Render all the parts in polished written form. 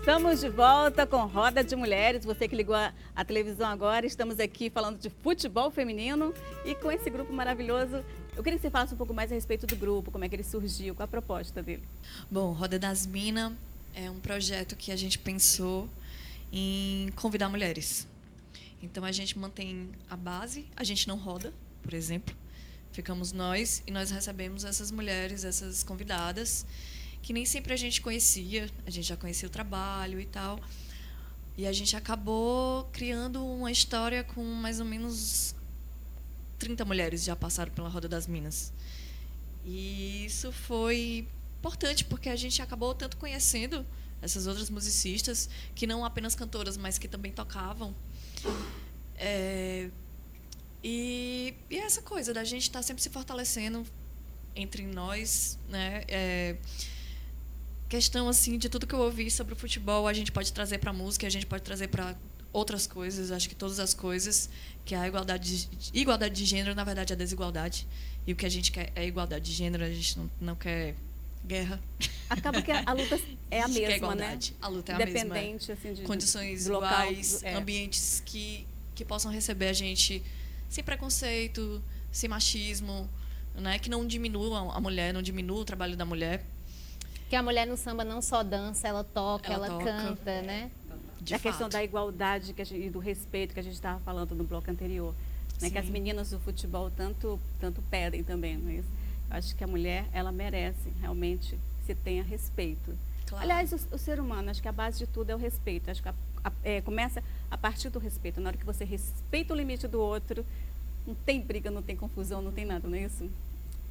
Estamos de volta com Roda de Mulheres. Você que ligou a televisão agora, estamos aqui falando de futebol feminino e com esse grupo maravilhoso. Eu queria que você falasse um pouco mais a respeito do grupo, como é que ele surgiu, qual a proposta dele. Bom, Roda das Minas é um projeto que a gente pensou em convidar mulheres. Então, a gente mantém a base, a gente não roda, por exemplo. Ficamos nós e nós recebemos essas mulheres, essas convidadas, que nem sempre a gente conhecia, a gente já conhecia o trabalho e tal. E a gente acabou criando uma história com mais ou menos 30 mulheres já passaram pela Roda das Minas. E isso foi importante, porque a gente acabou tanto conhecendo essas outras musicistas, que não apenas cantoras, mas que também tocavam. E essa coisa da gente estar sempre se fortalecendo entre nós, né? Questão assim de tudo que eu ouvi sobre o futebol, a gente pode trazer para a música, a gente pode trazer para outras coisas. Acho que todas as coisas, que a igualdade de gênero, na verdade, é desigualdade. E o que a gente quer é igualdade de gênero, a gente não quer guerra. Acaba que a luta é a mesma, quer igualdade. Né? A luta é a mesma. Independente, assim, de condições do local, iguais, ambientes que possam receber a gente sem preconceito, sem machismo, né? Que não diminuam a mulher, não diminuam o trabalho da mulher. Que a mulher no samba não só dança, ela toca, ela canta, né? A questão da igualdade e do respeito que a gente estava falando no bloco anterior, né? Que as meninas do futebol tanto pedem também, não é isso? Acho que a mulher, ela merece realmente que se tenha respeito. Claro. Aliás, o ser humano, acho que a base de tudo é o respeito. Acho que começa a partir do respeito. Na hora que você respeita o limite do outro, não tem briga, não tem confusão, não tem nada, não é isso?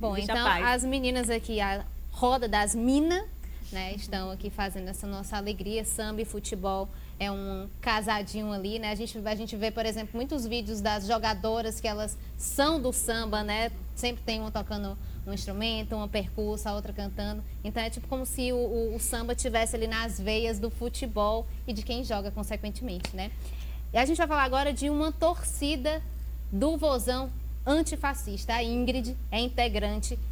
Bom, então as meninas aqui, a Roda das Minas, né, estão aqui fazendo essa nossa alegria, samba e futebol. É um casadinho ali, né? A gente vê, por exemplo, muitos vídeos das jogadoras que elas são do samba, né? Sempre tem uma tocando um instrumento, uma percussa, a outra cantando. Então é tipo como se o samba tivesse ali nas veias do futebol e de quem joga, consequentemente, né? E a gente vai falar agora de uma torcida do Vozão antifascista. A Ingrid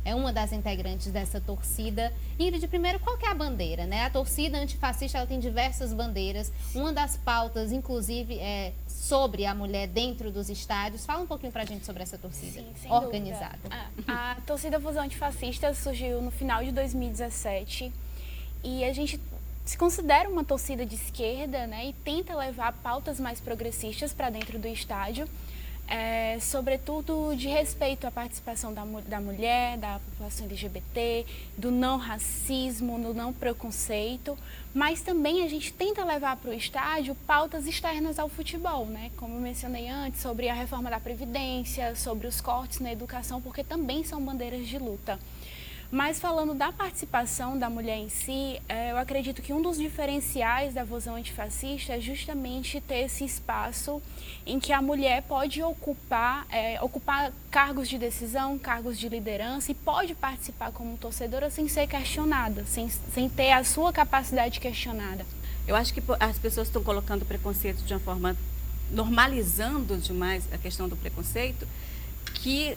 é uma das integrantes dessa torcida. Ingrid, primeiro, qual que é a bandeira, né? A torcida antifascista, ela tem diversas bandeiras. Uma das pautas, inclusive, é sobre a mulher dentro dos estádios. Fala um pouquinho pra gente sobre essa torcida organizada. A torcida Vozão Antifascista surgiu no final de 2017 e a gente se considera uma torcida de esquerda, né? E tenta levar pautas mais progressistas para dentro do estádio. Sobretudo de respeito à participação da mulher, da população LGBT, do não racismo, do não preconceito, mas também a gente tenta levar para o estádio pautas externas ao futebol, né? Como eu mencionei antes, sobre a reforma da Previdência, sobre os cortes na educação, porque também são bandeiras de luta. Mas falando da participação da mulher em si, eu acredito que um dos diferenciais da Vozão Antifascista é justamente ter esse espaço em que a mulher pode ocupar cargos de decisão, cargos de liderança e pode participar como torcedora sem ser questionada, sem ter a sua capacidade questionada. Eu acho que as pessoas estão colocando o preconceito de uma forma, normalizando demais a questão do preconceito, que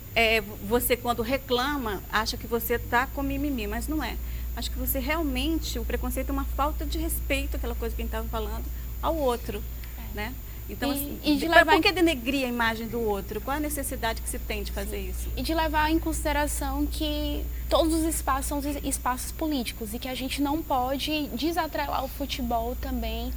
você, quando reclama, acha que você está com mimimi, mas não é. Acho que você realmente, o preconceito é uma falta de respeito, aquela coisa que a gente estava falando, ao outro, né? Então, por que denegrir a imagem do outro? Qual a necessidade que se tem de fazer isso? E de levar em consideração que todos os espaços são espaços políticos e que a gente não pode desatrelar o futebol também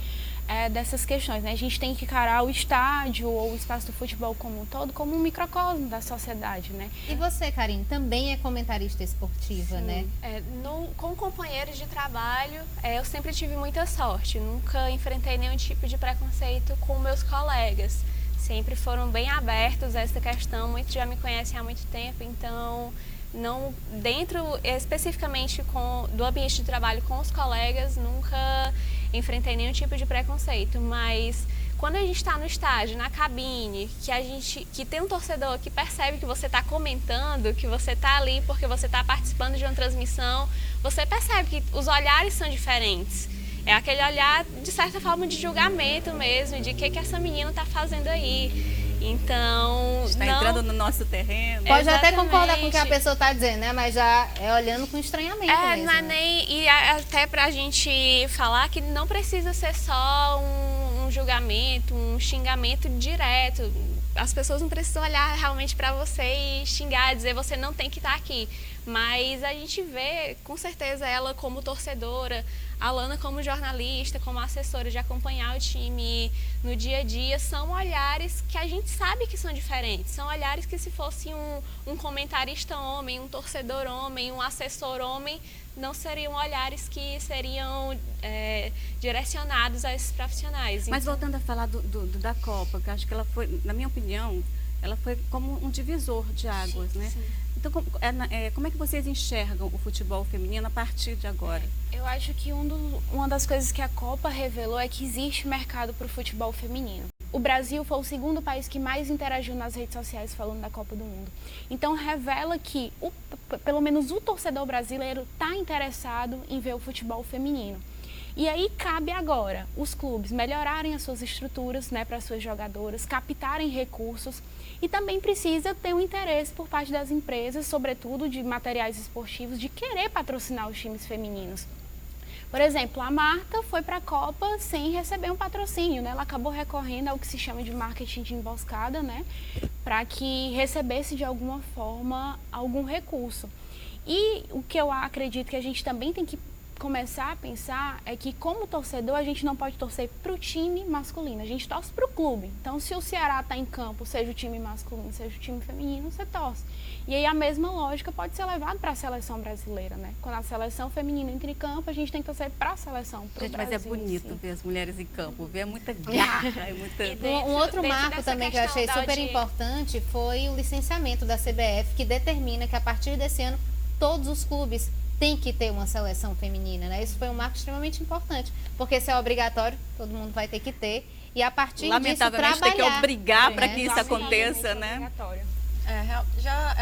dessas questões, né? A gente tem que encarar o estádio ou o espaço do futebol como um todo como um microcosmo da sociedade, né? E você, Karine, também é comentarista esportiva, né? Com companheiros de trabalho, eu sempre tive muita sorte. Nunca enfrentei nenhum tipo de preconceito com meus colegas. Sempre foram bem abertos a essa questão. Muitos já me conhecem há muito tempo, então não dentro especificamente do ambiente de trabalho com os colegas, nunca enfrentei nenhum tipo de preconceito, mas quando a gente está no estádio, na cabine, que tem um torcedor que percebe que você está comentando, que você está ali porque você está participando de uma transmissão, você percebe que os olhares são diferentes. É aquele olhar, de certa forma, de julgamento mesmo, de o que essa menina está fazendo aí. Então, está entrando entrando no nosso terreno. Pode até Exatamente. concordar com o que a pessoa está dizendo, né? Mas já é olhando com estranhamento mesmo. Não é nem... E até pra gente falar que não precisa ser só um julgamento, um xingamento direto. As pessoas não precisam olhar realmente para você e xingar, dizer você não tem que estar aqui. Mas a gente vê, com certeza, ela como torcedora, a Lana como jornalista, como assessora de acompanhar o time no dia a dia, são olhares que a gente sabe que são diferentes. São olhares que se fosse um comentarista homem, um torcedor homem, um assessor homem, não seriam olhares que seriam direcionados a esses profissionais. Mas voltando a falar da Copa, que eu acho que ela foi, na minha opinião, ela foi como um divisor de águas, sim, né? Sim. Então, como é que vocês enxergam o futebol feminino a partir de agora? Eu acho que uma das coisas que a Copa revelou é que existe mercado para o futebol feminino. O Brasil foi o segundo país que mais interagiu nas redes sociais falando da Copa do Mundo. Então, revela que, pelo menos o torcedor brasileiro está interessado em ver o futebol feminino. E aí cabe agora os clubes melhorarem as suas estruturas, né, para as suas jogadoras, captarem recursos, e também precisa ter um interesse por parte das empresas, sobretudo de materiais esportivos, de querer patrocinar os times femininos. Por exemplo, a Marta foi para a Copa sem receber um patrocínio, né? Ela acabou recorrendo ao que se chama de marketing de emboscada, né, para que recebesse de alguma forma algum recurso. E o que eu acredito que a gente também tem que começar a pensar é que, como torcedor, a gente não pode torcer para o time masculino, a gente torce para o clube. Então, se o Ceará está em campo, seja o time masculino, seja o time feminino, você torce. E aí a mesma lógica pode ser levada para a seleção brasileira, né? Quando a seleção feminina entra em campo, a gente tem que torcer para a seleção, para o Brasil. Mas é bonito ver as mulheres em campo, ver muita garra, muita... Um outro marco também que eu achei super importante foi o licenciamento da CBF, que determina que a partir desse ano todos os clubes tem que ter uma seleção feminina, né? Isso foi um marco extremamente importante, porque se é obrigatório, todo mundo vai ter que ter, e a partir disso lamentavelmente tem que obrigar para que isso aconteça, né? Já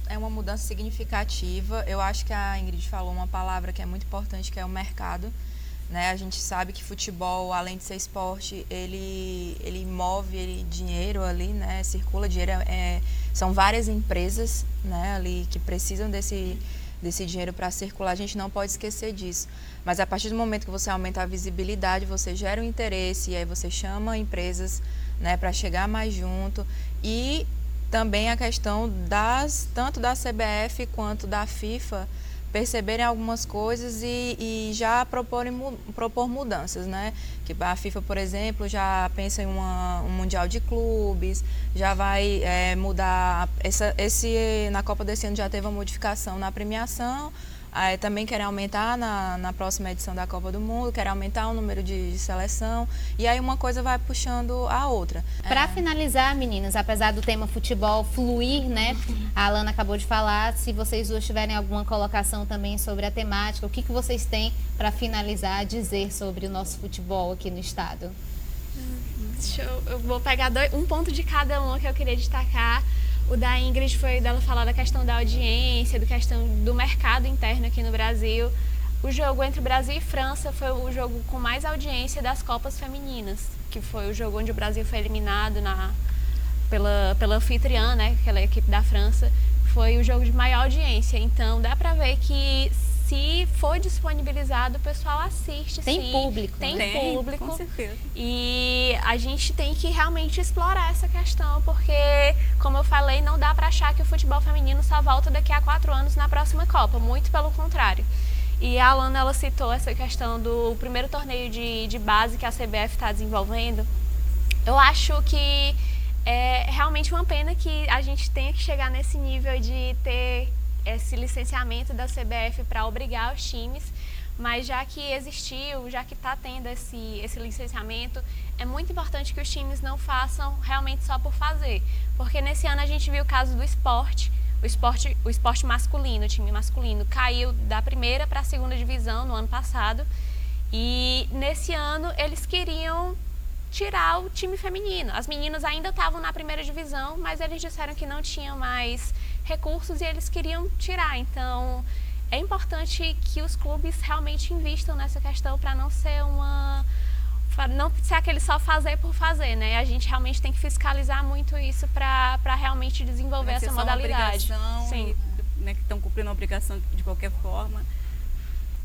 é uma mudança significativa. Eu acho que a Ingrid falou uma palavra que é muito importante, que é o mercado, né? A gente sabe que futebol, além de ser esporte, ele move dinheiro ali, né? Circula dinheiro, são várias empresas, né, ali que precisam desse dinheiro para circular, a gente não pode esquecer disso. Mas a partir do momento que você aumenta a visibilidade, você gera um interesse, e aí você chama empresas, né, para chegar mais junto. E também a questão tanto da CBF quanto da FIFA perceberem algumas coisas e já propor mudanças, né? Que a FIFA, por exemplo, já pensa em um Mundial de Clubes, já vai mudar, na Copa desse ano já teve uma modificação na premiação, também querem aumentar na próxima edição da Copa do Mundo, querem aumentar o número de seleção, e aí uma coisa vai puxando a outra. Para finalizar, meninas, apesar do tema futebol fluir, né? A Alana acabou de falar, se vocês duas tiverem alguma colocação também sobre a temática, o que vocês têm para finalizar a dizer sobre o nosso futebol aqui no estado? Eu vou pegar um ponto de cada um que eu queria destacar. O da Ingrid foi dela falar da questão da audiência, da questão do mercado interno aqui no Brasil. O jogo entre Brasil e França foi o jogo com mais audiência das Copas femininas, que foi o jogo onde o Brasil foi eliminado pela anfitriã, né, aquela equipe da França. Foi o jogo de maior audiência. Então, dá pra ver que se for disponibilizado, o pessoal assiste. Tem sim. público. Tem público. Com certeza. E a gente tem que realmente explorar essa questão, porque, como eu falei, não dá para achar que o futebol feminino só volta daqui a 4 anos na próxima Copa. Muito pelo contrário. E a Alana, ela citou essa questão do primeiro torneio de base que a CBF está desenvolvendo. Eu acho que é realmente uma pena que a gente tenha que chegar nesse nível de ter esse licenciamento da CBF para obrigar os times, mas já que existiu, já que está tendo esse licenciamento, é muito importante que os times não façam realmente só por fazer, porque nesse ano a gente viu o caso do esporte, o esporte masculino, o time masculino caiu da primeira para a segunda divisão no ano passado, e nesse ano eles queriam tirar o time feminino. As meninas ainda estavam na primeira divisão, mas eles disseram que não tinham mais recursos e eles queriam tirar. Então, é importante que os clubes realmente invistam nessa questão para não ser não ser aquele só fazer por fazer, né? A gente realmente tem que fiscalizar muito isso para realmente desenvolver essa modalidade. Sim. Né, que estão cumprindo a obrigação de qualquer forma.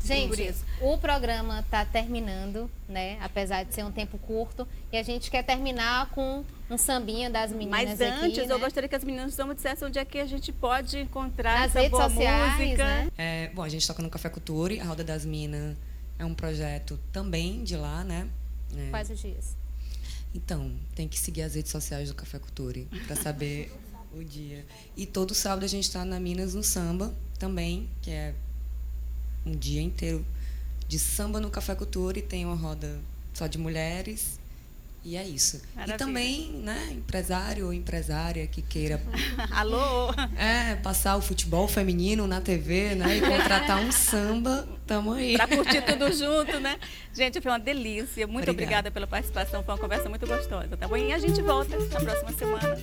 Gente, o programa está terminando, né? Apesar de ser um tempo curto. E a gente quer terminar com um sambinha das meninas. Mas antes, aqui, eu né? gostaria que as meninas me dissessem onde é que a gente pode encontrar nas essa redes boa sociais, música. né? Bom, a gente toca no Café Cultura, a Roda das Minas é um projeto também de lá, né? Quais os dias? Então, tem que seguir as redes sociais do Café Cultura para saber o dia. E todo sábado a gente está na Minas no Samba também, que é um dia inteiro de samba no Café Cultura, e tem uma roda só de mulheres. E é isso. Maravilha. E também, né, empresário ou empresária que queira Alô? Passar o futebol feminino na TV, né, e contratar um samba, tamo aí. Para curtir tudo junto, né? Gente, foi uma delícia. Muito Obrigada. obrigada pela participação. Foi uma conversa muito gostosa, tá bom? E a gente volta na próxima semana.